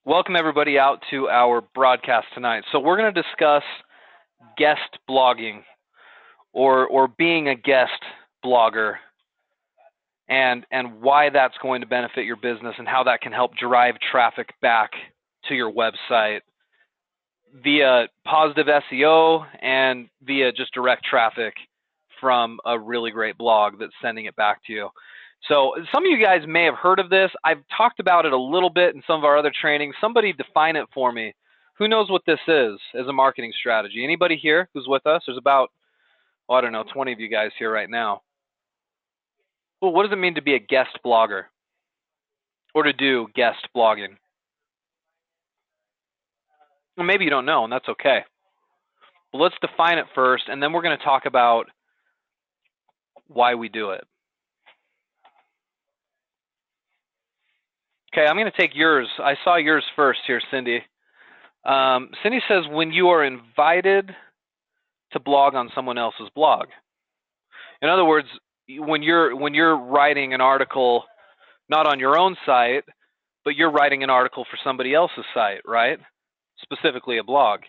Welcome everybody out to our broadcast tonight. So we're going to discuss guest blogging or being a guest blogger and why that's going to benefit your business and how that can help drive traffic back to your website via positive SEO and via just direct traffic from a really great blog that's sending it back to you. So some of you guys may have heard of this. I've talked about it a little bit in some of our other trainings. Somebody define it for me. Who knows what this is as a marketing strategy? Anybody here who's with us? There's about, I don't know, 20 of you guys here right now. Well, what does it mean to be a guest blogger or to do guest blogging? Well, maybe you don't know, and that's okay. But let's define it first, and then we're going to talk about why we do it. Okay, I'm going to take yours. I saw yours first here, Cindy. Cindy says, when you are invited to blog on someone else's blog. In other words, when you're writing an article, not on your own site, but you're writing an article for somebody else's site, right? Specifically a blog.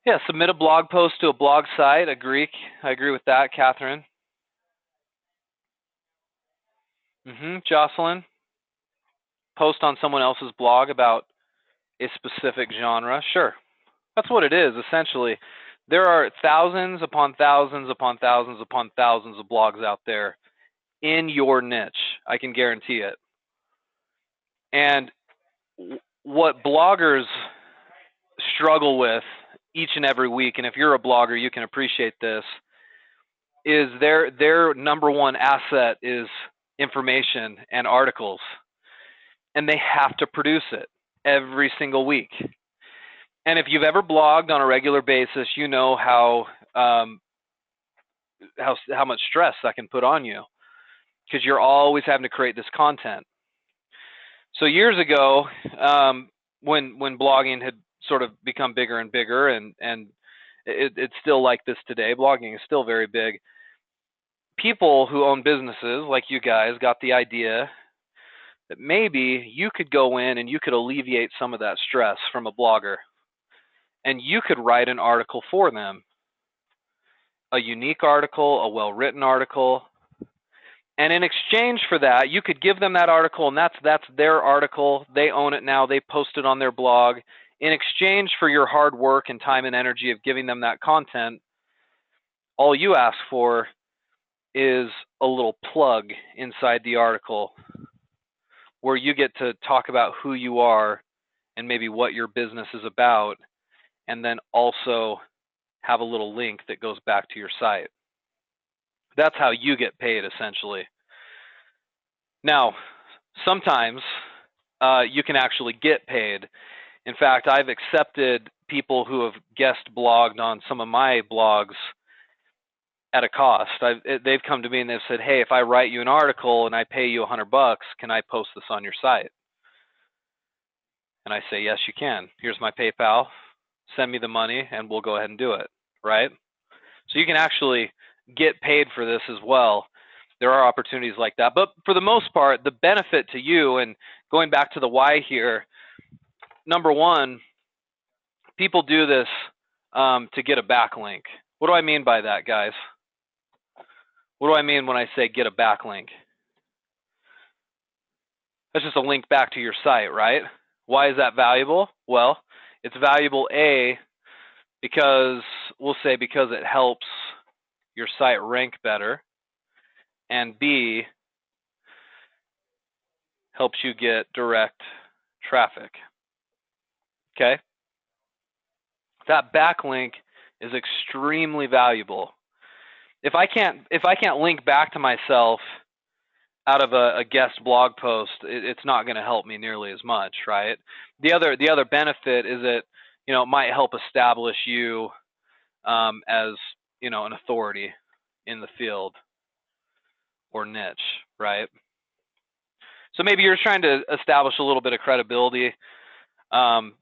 Yeah, submit a blog post to a blog site. I agree with that, Catherine. Jocelyn, post on someone else's blog about a specific genre. Sure, that's what it is, essentially. There are thousands upon thousands upon thousands upon thousands of blogs out there in your niche. I can guarantee it. And what bloggers struggle with each and every week, and if you're a blogger, you can appreciate this, is their number one asset is information and articles. And they have to produce it every single week. And if you've ever blogged on a regular basis, you know how much stress that can put on you because you're always having to create this content. So years ago, when blogging had sort of become bigger and bigger, and it's still like this today, blogging is still very big. People who own businesses like you guys got the idea that maybe you could go in and you could alleviate some of that stress from a blogger. And you could write an article for them, a unique article, a well-written article. And in exchange for that, you could give them that article, and that's their article. They own it now. They post it on their blog. In exchange for your hard work and time and energy of giving them that content, all you ask for is a little plug inside the article where you get to talk about who you are and maybe what your business is about, and then also have a little link that goes back to your site. That's how you get paid, essentially. Now, sometimes you can actually get paid. In fact, I've accepted people who have guest blogged on some of my blogs at a cost. They've come to me and they've said, hey, if I write you an article and I pay you $100, can I post this on your site? And I say, yes, you can. Here's my PayPal. Send me the money and we'll go ahead and do it, right? So you can actually get paid for this as well. There are opportunities like that. But for the most part, the benefit to you, and going back to the why here, number one, people do this to get a backlink. What do I mean by that, guys? What do I mean when I say get a backlink? That's just a link back to your site, right? Why is that valuable? Well, it's valuable, A, because it helps your site rank better, and B, helps you get direct traffic. Okay? That backlink is extremely valuable. If I can't link back to myself out of a guest blog post, it's not going to help me nearly as much, right? The other benefit is that it might help establish you as an authority in the field or niche, right? So maybe you're trying to establish a little bit of credibility, and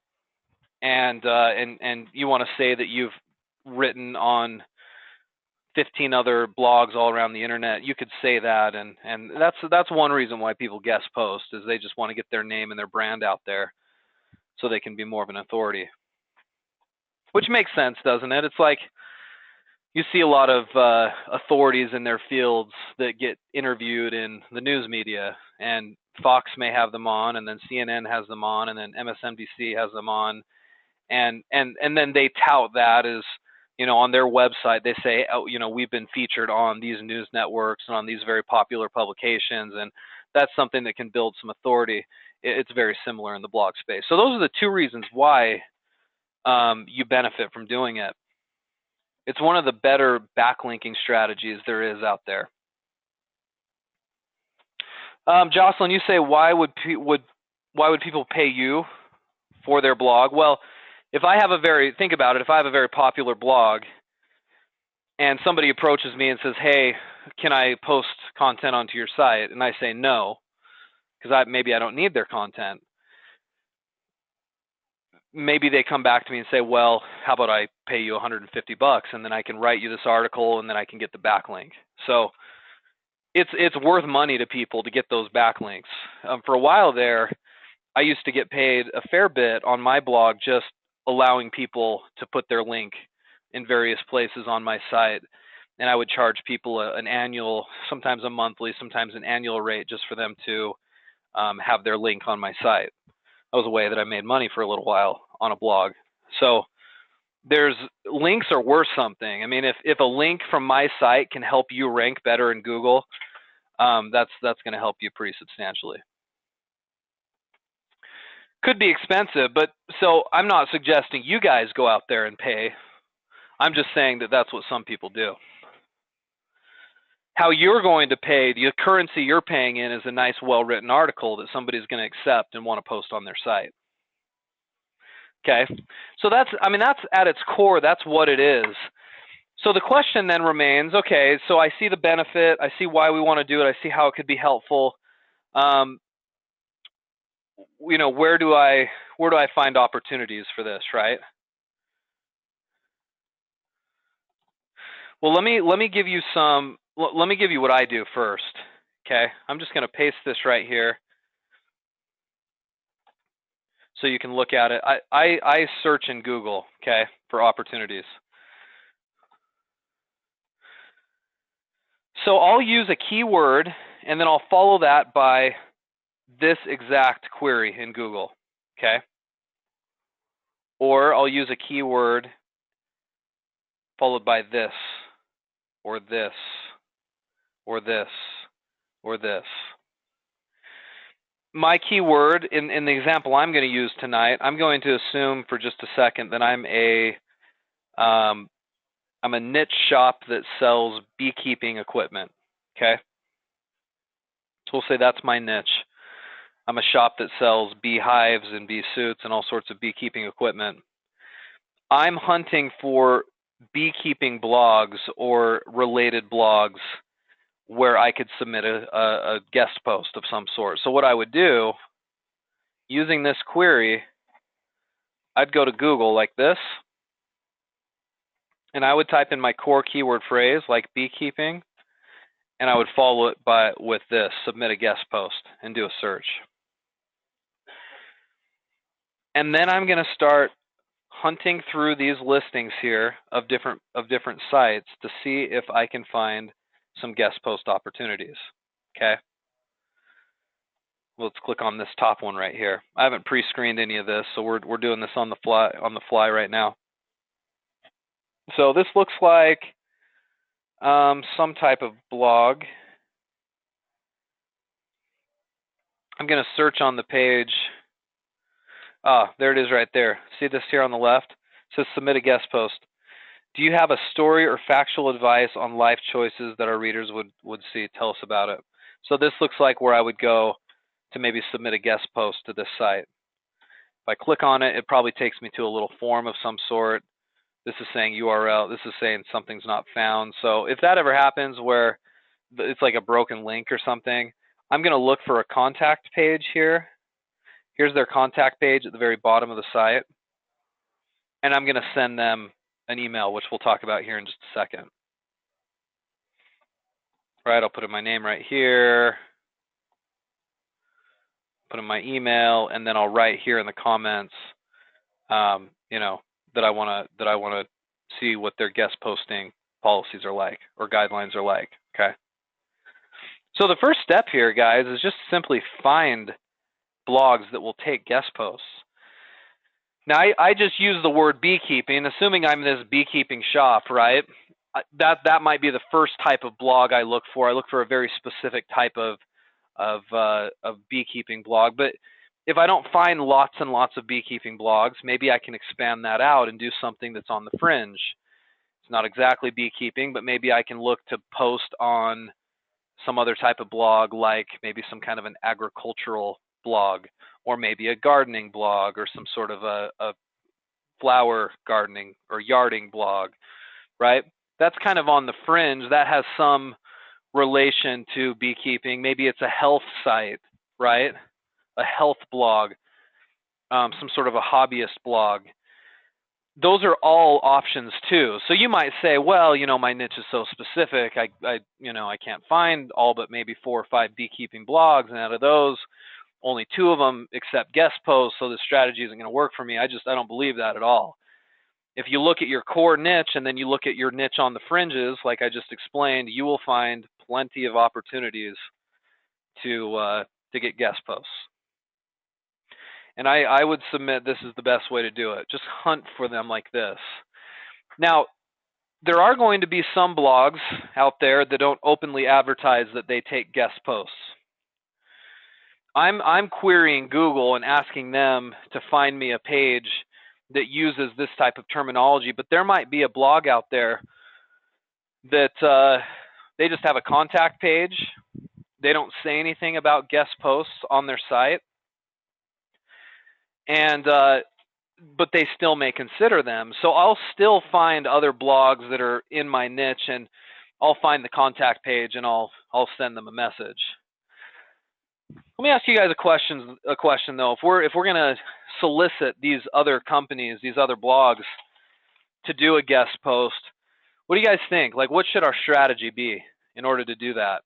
you want to say that you've written on 15 other blogs all around the internet, you could say that, and that's one reason why people guest post, is they just want to get their name and their brand out there so they can be more of an authority. Which makes sense, doesn't it? It's like you see a lot of authorities in their fields that get interviewed in the news media, and Fox may have them on, and then CNN has them on, and then MSNBC has them on, and then they tout that as, on their website. They say, oh, we've been featured on these news networks and on these very popular publications, and that's something that can build some authority. It's very similar in the blog space. So those are the two reasons why you benefit from doing it. It's one of the better backlinking strategies there is out there. Jocelyn, you say, why would people pay you for their blog? Well, if I have think about it, if I have a very popular blog and somebody approaches me and says, hey, can I post content onto your site? And I say no, because maybe I don't need their content. Maybe they come back to me and say, well, how about I pay you $150 and then I can write you this article and then I can get the backlink. So it's worth money to people to get those backlinks. For a while there, I used to get paid a fair bit on my blog just allowing people to put their link in various places on my site. And I would charge people an annual, sometimes a monthly, sometimes an annual rate just for them to have their link on my site. That was a way that I made money for a little while on a blog. So links are worth something. I mean, if a link from my site can help you rank better in Google, that's going to help you pretty substantially. Could be expensive, but so I'm not suggesting you guys go out there and pay. I'm just saying that that's what some people do. How you're going to pay, the currency you're paying in, is a nice, well-written article that somebody's going to accept and want to post on their site. Okay, so that's at its core, that's what it is. So the question then remains, okay, so I see the benefit, I see why we want to do it, I see how it could be helpful. Where do I find opportunities for this, right? Well, let me give you what I do first. Okay, I'm just going to paste this right here so you can look at it. I search in Google, okay, for opportunities. So I'll use a keyword and then I'll follow that by this exact query in Google, okay? Or I'll use a keyword followed by this, or this, or this, or this. My keyword, in the example I'm going to use tonight, I'm going to assume for just a second that I'm a niche shop that sells beekeeping equipment, okay? So we'll say that's my niche. I'm a shop that sells beehives and bee suits and all sorts of beekeeping equipment. I'm hunting for beekeeping blogs or related blogs where I could submit a guest post of some sort. So what I would do, using this query, I'd go to Google like this, and I would type in my core keyword phrase like beekeeping, and I would follow it with this, submit a guest post, and do a search. And then I'm going to start hunting through these listings here of different sites to see if I can find some guest post opportunities. Okay. Let's click on this top one right here. I haven't pre-screened any of this, so we're doing this on the fly right now. So this looks like some type of blog. I'm going to search on the page. There it is right there. See this here on the left? It says submit a guest post. Do you have a story or factual advice on life choices that our readers would see? Tell us about it. So this looks like where I would go to maybe submit a guest post to this site. If I click on it, it probably takes me to a little form of some sort. This is saying URL. This is saying something's not found. So if that ever happens where it's like a broken link or something, I'm going to look for a contact page here. Here's their contact page at the very bottom of the site. And I'm going to send them an email, which we'll talk about here in just a second. right? I'll put in my name right here, put in my email, and then I'll write here in the comments, you know, that I want to see what their guest posting policies are like or guidelines are like. Okay. So the first step here, guys, is just simply find blogs that will take guest posts. Now, I just use the word beekeeping, assuming I'm this beekeeping shop, right? That might be the first type of blog I look for. I look for a very specific type of beekeeping blog. But if I don't find lots and lots of beekeeping blogs, maybe I can expand that out and do something that's on the fringe. It's not exactly beekeeping, but maybe I can look to post on some other type of blog, like maybe some kind of an agricultural blog, or maybe a gardening blog, or some sort of a flower gardening or yarding blog, right? That's kind of on the fringe. That has some relation to beekeeping. Maybe it's a health site, right? A health blog, some sort of a hobbyist blog. Those are all options too. So you might say, well, you know, my niche is so specific. I can't find all but maybe 4 or 5 beekeeping blogs, and out of those, only 2 of them accept guest posts. So this strategy isn't going to work for me. I don't believe that at all. If you look at your core niche and then you look at your niche on the fringes, like I just explained, you will find plenty of opportunities to get guest posts. And I would submit this is the best way to do it. Just hunt for them like this. Now, there are going to be some blogs out there that don't openly advertise that they take guest posts. I'm querying Google and asking them to find me a page that uses this type of terminology, but there might be a blog out there that they just have a contact page. They don't say anything about guest posts on their site, and but they still may consider them. So I'll still find other blogs that are in my niche, and I'll find the contact page and I'll send them a message. Let me ask you guys a question though. If we're going to solicit these other companies, these other blogs to do a guest post, what do you guys think? Like, what should our strategy be in order to do that?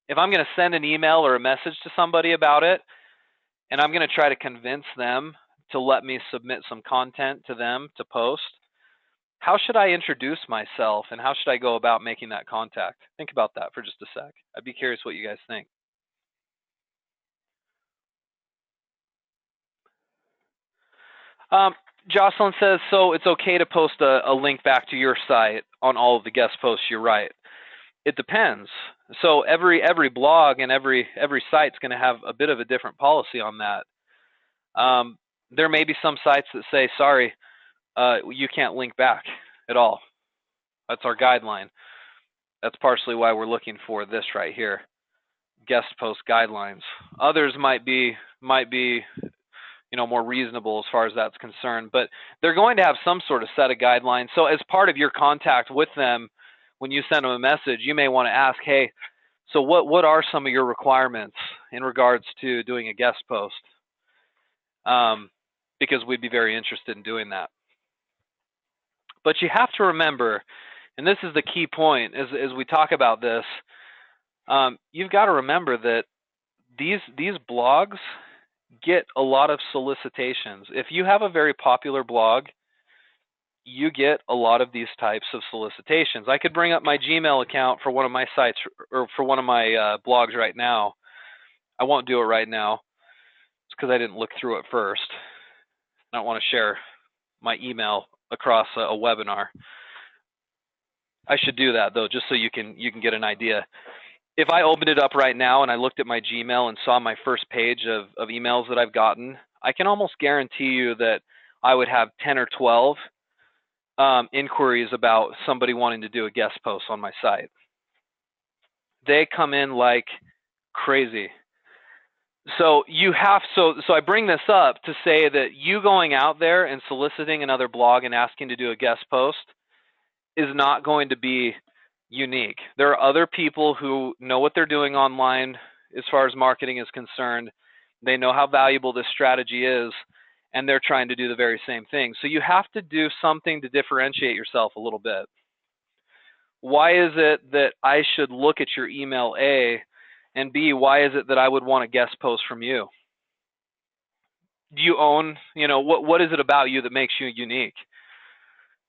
If I'm going to send an email or a message to somebody about it, and I'm going to try to convince them to let me submit some content to them to post, how should I introduce myself and how should I go about making that contact? Think about that for just a sec. I'd be curious what you guys think. Jocelyn says, so it's okay to post a link back to your site on all of the guest posts. You're right. It depends. So every blog and every site's going to have a bit of a different policy on that. There may be some sites that say, sorry, you can't link back at all. That's our guideline. That's partially why we're looking for this right here, guest post guidelines. Others might be more reasonable as far as that's concerned, but they're going to have some sort of set of guidelines. So as part of your contact with them, when you send them a message, you may want to ask, hey, so what are some of your requirements in regards to doing a guest post? Because we'd be very interested in doing that. But you have to remember, and this is the key point as we talk about this, you've got to remember that these blogs get a lot of solicitations. If you have a very popular blog, you get a lot of these types of solicitations. I could bring up my Gmail account for one of my sites or for one of my blogs right now. I won't do it right now. It's because I didn't look through it first. I don't want to share my email across a webinar. I should do that though, just so you can get an idea. If I opened it up right now and I looked at my Gmail and saw my first page of emails that I've gotten, I can almost guarantee you that I would have 10 or 12 inquiries about somebody wanting to do a guest post on my site. They come in like crazy. So I bring this up to say that you going out there and soliciting another blog and asking to do a guest post is not going to be unique. There are other people who know what they're doing online as far as marketing is concerned. They know how valuable this strategy is, and they're trying to do the very same thing. So you have to do something to differentiate yourself a little bit. why is it that I should look at your email, A, and B, why is it that I would want a guest post from you? Do you own, what is it about you that makes you unique?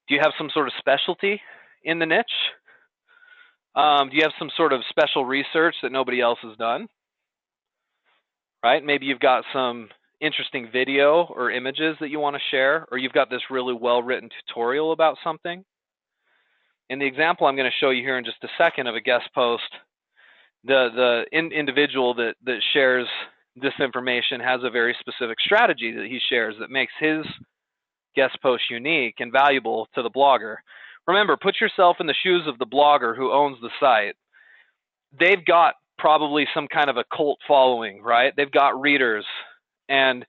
Do you have some sort of specialty in the niche? Do you have some sort of special research that nobody else has done? Right? Maybe you've got some interesting video or images that you want to share, or you've got this really well-written tutorial about something. In the example I'm going to show you here in just a second of a guest post, the individual that shares this information has a very specific strategy that he shares that makes his guest post unique and valuable to the blogger. Remember, put yourself in the shoes of the blogger who owns the site. They've got probably some kind of a cult following, right? They've got readers, and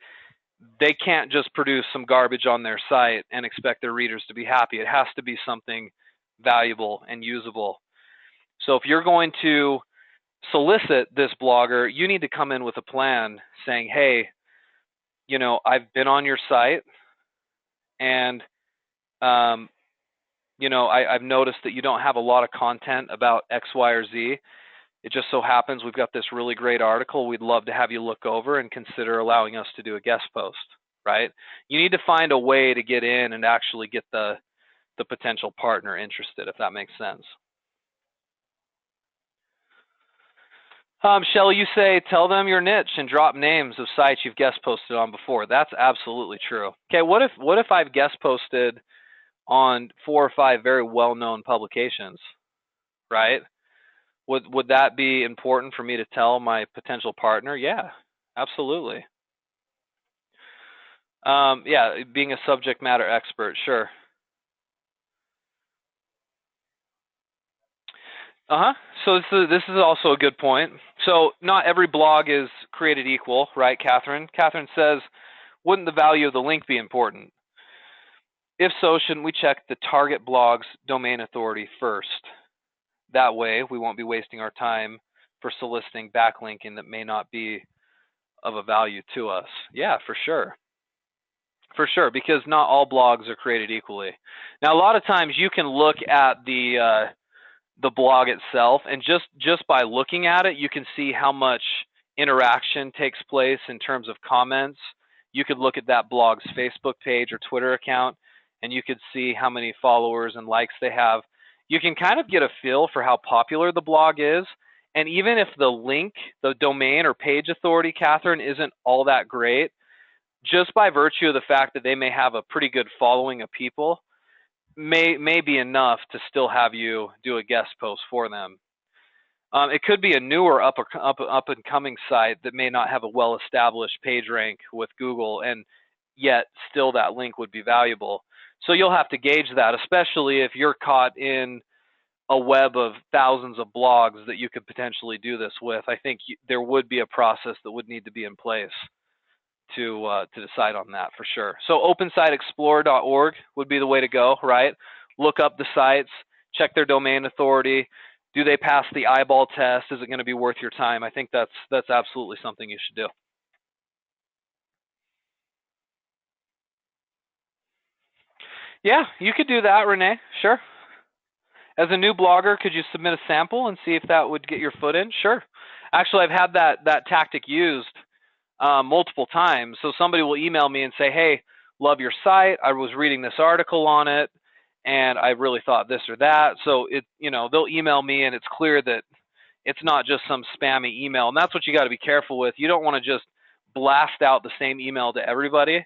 they can't just produce some garbage on their site and expect their readers to be happy. It has to be something valuable and usable. So if you're going to solicit this blogger, you need to come in with a plan saying, hey, I've been on your site, and I've noticed that you don't have a lot of content about X, Y, or Z. It just so happens we've got this really great article. We'd love to have you look over and consider allowing us to do a guest post, right? You need to find a way to get in and actually get the potential partner interested, if that makes sense. Shelly, you say, tell them your niche and drop names of sites you've guest posted on before. That's absolutely true. Okay, what if I've guest posted on 4 or 5 very well-known publications, right? Would that be important for me to tell my potential partner? Yeah, absolutely. Yeah, being a subject matter expert, sure. So this is also a good point. So not every blog is created equal, right, Catherine? Catherine says, wouldn't the value of the link be important? If so, shouldn't we check the target blog's domain authority first? That way, we won't be wasting our time for soliciting backlinking that may not be of a value to us. Yeah, for sure. For sure, because not all blogs are created equally. Now, a lot of times you can look at the blog itself, and just by looking at it, you can see how much interaction takes place in terms of comments. You could look at that blog's Facebook page or Twitter account, and you could see how many followers and likes they have. You can kind of get a feel for how popular the blog is, and even if the link, the domain or page authority, Catherine, isn't all that great, just by virtue of the fact that they may have a pretty good following of people, may be enough to still have you do a guest post for them. It could be a newer up and coming site that may not have a well-established page rank with Google, and yet still that link would be valuable. So you'll have to gauge that, especially if you're caught in a web of thousands of blogs that you could potentially do this with. I think there would be a process that would need to be in place to decide on that for sure. So opensiteexplorer.org would be the way to go, right? Look up the sites, check their domain authority. Do they pass the eyeball test? Is it going to be worth your time? I think that's absolutely something you should do. Yeah, you could do that, Renee. Sure. As a new blogger, could you submit a sample and see if that would get your foot in? Sure. Actually, I've had that tactic used multiple times. So somebody will email me and say, hey, love your site. I was reading this article on it, and I really thought this or that. So they'll email me, and it's clear that it's not just some spammy email. And that's what you got to be careful with. You don't want to just blast out the same email to everybody,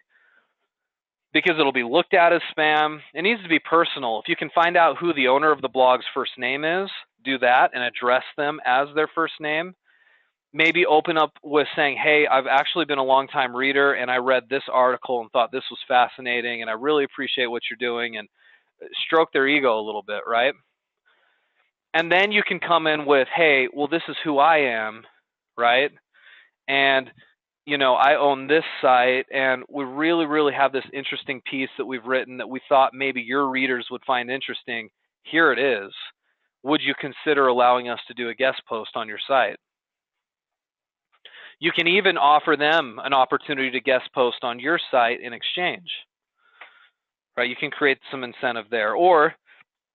because it'll be looked at as spam. It needs to be personal. If you can find out who the owner of the blog's first name is, do that and address them as their first name. Maybe open up with saying, hey, I've actually been a long-time reader, and I read this article and thought this was fascinating, and I really appreciate what you're doing, and stroke their ego a little bit, right? And then you can come in with, hey, well, this is who I am, right? And I own this site, and we really, really have this interesting piece that we've written that we thought maybe your readers would find interesting. Here it is. Would you consider allowing us to do a guest post on your site? You can even offer them an opportunity to guest post on your site in exchange, right? You can create some incentive there. Or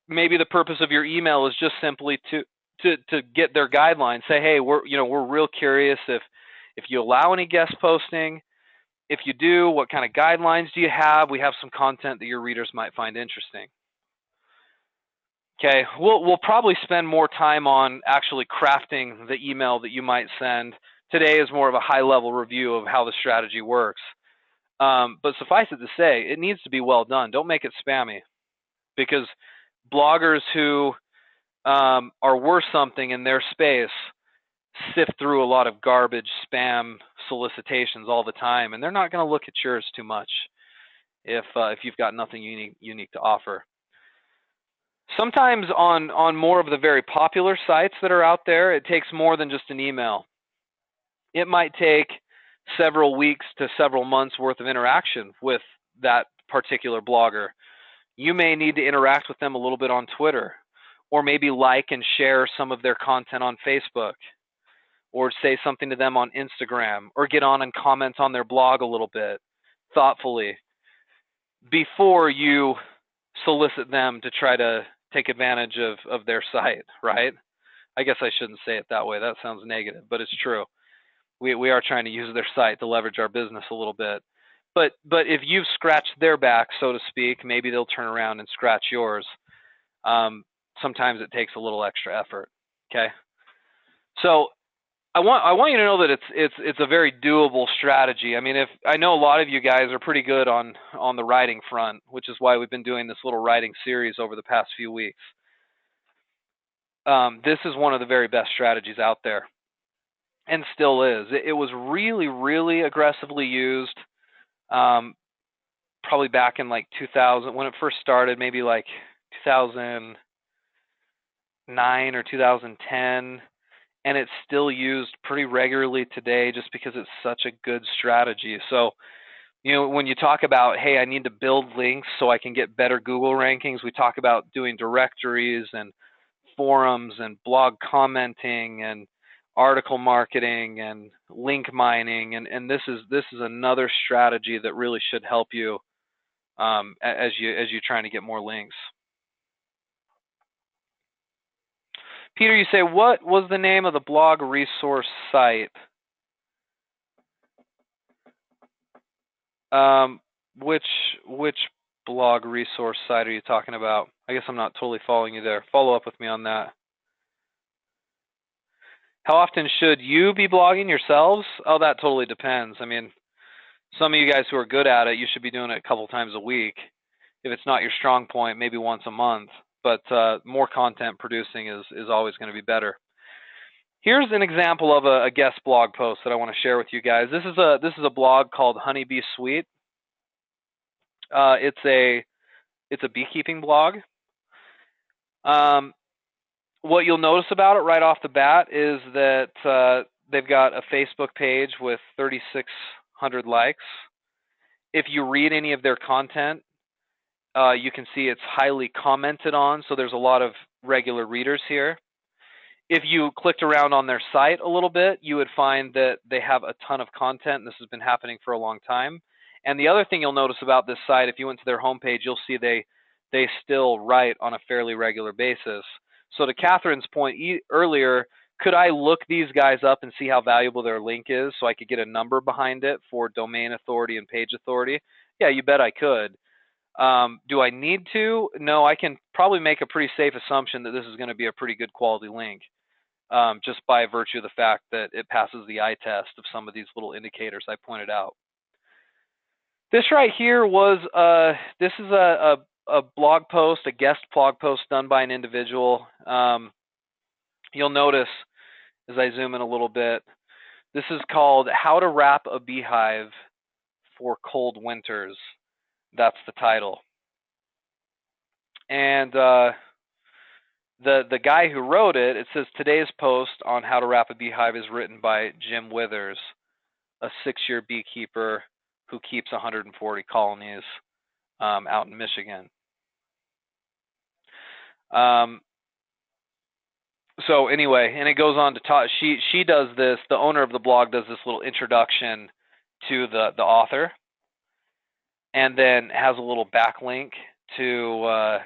maybe the purpose of your email is just simply to get their guidelines. Say, hey, we're real curious if you allow any guest posting. If you do, what kind of guidelines do you have? We have some content that your readers might find interesting. Okay, we'll probably spend more time on actually crafting the email that you might send. Today is more of a high-level review of how the strategy works. But suffice it to say, it needs to be well done. Don't make it spammy, because bloggers who are worth something in their space sift through a lot of garbage spam solicitations all the time, and they're not going to look at yours too much if you've got nothing unique to offer. Sometimes on more of the very popular sites that are out there, it takes more than just an email. It might take several weeks to several months worth of interaction with that particular blogger. You may need to interact with them a little bit on Twitter, or maybe like and share some of their content on Facebook, or say something to them on Instagram, or get on and comment on their blog a little bit thoughtfully before you solicit them to try to take advantage of their site, right? I guess I shouldn't say it that way. That sounds negative, but it's true. We are trying to use their site to leverage our business a little bit. But if you've scratched their back, so to speak, maybe they'll turn around and scratch yours. Sometimes it takes a little extra effort. Okay. So I want you to know that it's a very doable strategy. I mean, if I know a lot of you guys are pretty good on the writing front, which is why we've been doing this little writing series over the past few weeks. This is one of the very best strategies out there, and still is. It was really, really aggressively used, probably back in like 2000 when it first started, maybe like 2009 or 2010. And it's still used pretty regularly today just because it's such a good strategy. So, when you talk about, hey, I need to build links so I can get better Google rankings, we talk about doing directories and forums and blog commenting and article marketing and link mining. And this is another strategy that really should help you as you're trying to get more links. Peter, you say, what was the name of the blog resource site? Which blog resource site are you talking about? I guess I'm not totally following you there. Follow up with me on that. How often should you be blogging yourselves? Oh, that totally depends. I mean, some of you guys who are good at it, you should be doing it a couple times a week. If it's not your strong point, maybe once a month. But more content producing is always going to be better. Here's an example of a guest blog post that I want to share with you guys. This is a blog called Honeybee Suite. It's a beekeeping blog. What you'll notice about it right off the bat is that they've got a Facebook page with 3,600 likes. If you read any of their content, you can see it's highly commented on, so there's a lot of regular readers here. If you clicked around on their site a little bit, you would find that they have a ton of content, and this has been happening for a long time. And the other thing you'll notice about this site, if you went to their homepage, you'll see they still write on a fairly regular basis. So to Catherine's point earlier, could I look these guys up and see how valuable their link is so I could get a number behind it for domain authority and page authority? Yeah, you bet I could. Do I need to? No, I can probably make a pretty safe assumption that this is going to be a pretty good quality link, just by virtue of the fact that it passes the eye test of some of these little indicators I pointed out. This right here was this is a blog post, a guest blog post done by an individual. You'll notice as I zoom in a little bit, this is called How to Wrap a Beehive for Cold Winters. That's the title. And the guy who wrote it, it says today's post on how to wrap a beehive is written by Jim Withers, a 6-year beekeeper who keeps 140 colonies out in Michigan. So anyway, and it goes on to talk. She does this. The owner of the blog does this little introduction to the author, and then has a little backlink to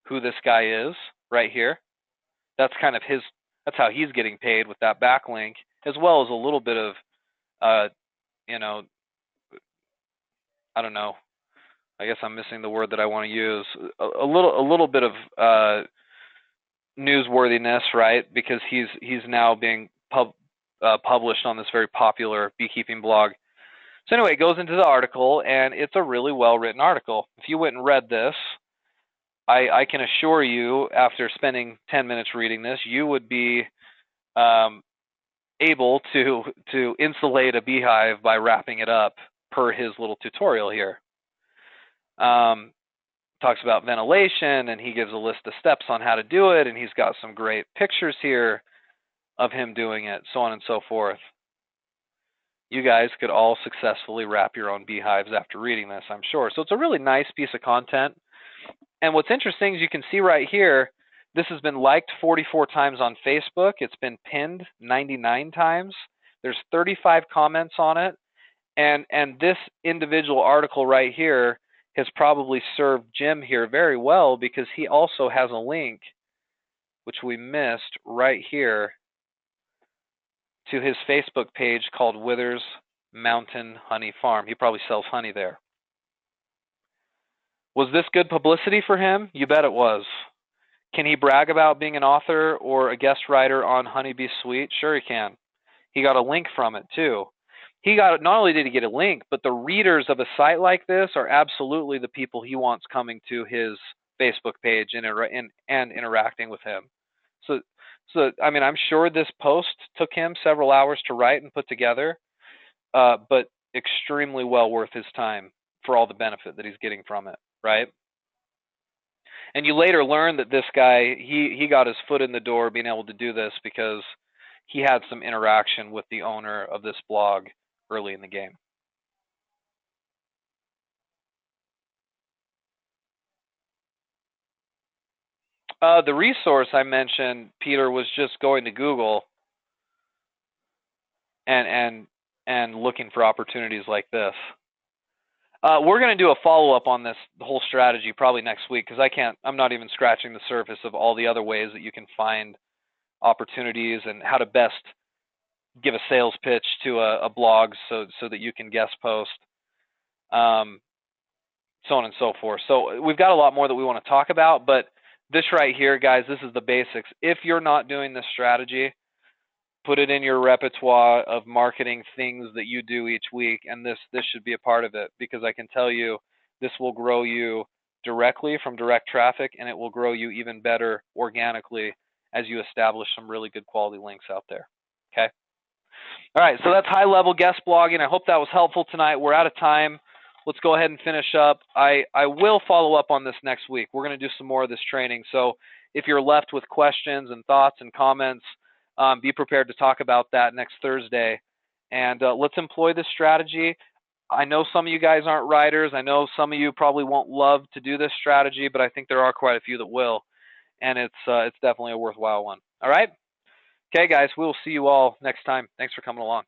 who this guy is right here. That's kind of that's how he's getting paid with that backlink, as well as a little bit of, you know, I don't know. I guess I'm missing the word that I want to use. A little bit of newsworthiness, right? Because he's now being published on this very popular beekeeping blog. So anyway, it goes into the article, and it's a really well-written article. If you went and read this, I can assure you, after spending 10 minutes reading this, you would be able to insulate a beehive by wrapping it up per his little tutorial here. Talks about ventilation, and he gives a list of steps on how to do it, and he's got some great pictures here of him doing it, so on and so forth. You guys could all successfully wrap your own beehives after reading this, I'm sure. So it's a really nice piece of content. And what's interesting is you can see right here, this has been liked 44 times on Facebook. It's been pinned 99 times. There's 35 comments on it. And this individual article right here has probably served Jim here very well, because he also has a link, which we missed right here, to his Facebook page called Withers Mountain Honey Farm. He probably sells honey there. Was this good publicity for him? You bet it was. Can he brag about being an author or a guest writer on Honeybee Suite? Sure he can. He got a link from it too. Not only did he get a link, but the readers of a site like this are absolutely the people he wants coming to his Facebook page and interacting with him. So I mean, I'm sure this post took him several hours to write and put together, but extremely well worth his time for all the benefit that he's getting from it, right? And you later learn that this guy, he got his foot in the door being able to do this because he had some interaction with the owner of this blog early in the game. The resource I mentioned, Peter, was just going to Google and looking for opportunities like this. We're going to do a follow-up on this whole strategy probably next week, because I'm not even scratching the surface of all the other ways that you can find opportunities and how to best give a sales pitch to a blog so that you can guest post, so on and so forth. So we've got a lot more that we want to talk about, but this right here, guys, this is the basics. If you're not doing this strategy, put it in your repertoire of marketing things that you do each week, and this should be a part of it, because I can tell you this will grow you directly from direct traffic, and it will grow you even better organically as you establish some really good quality links out there. Okay? All right, so that's high-level guest blogging. I hope that was helpful tonight. We're out of time. Let's go ahead and finish up. I will follow up on this next week. We're going to do some more of this training. So if you're left with questions and thoughts and comments, be prepared to talk about that next Thursday. And let's employ this strategy. I know some of you guys aren't writers. I know some of you probably won't love to do this strategy, but I think there are quite a few that will. And it's definitely a worthwhile one. All right? Okay, guys, we'll see you all next time. Thanks for coming along.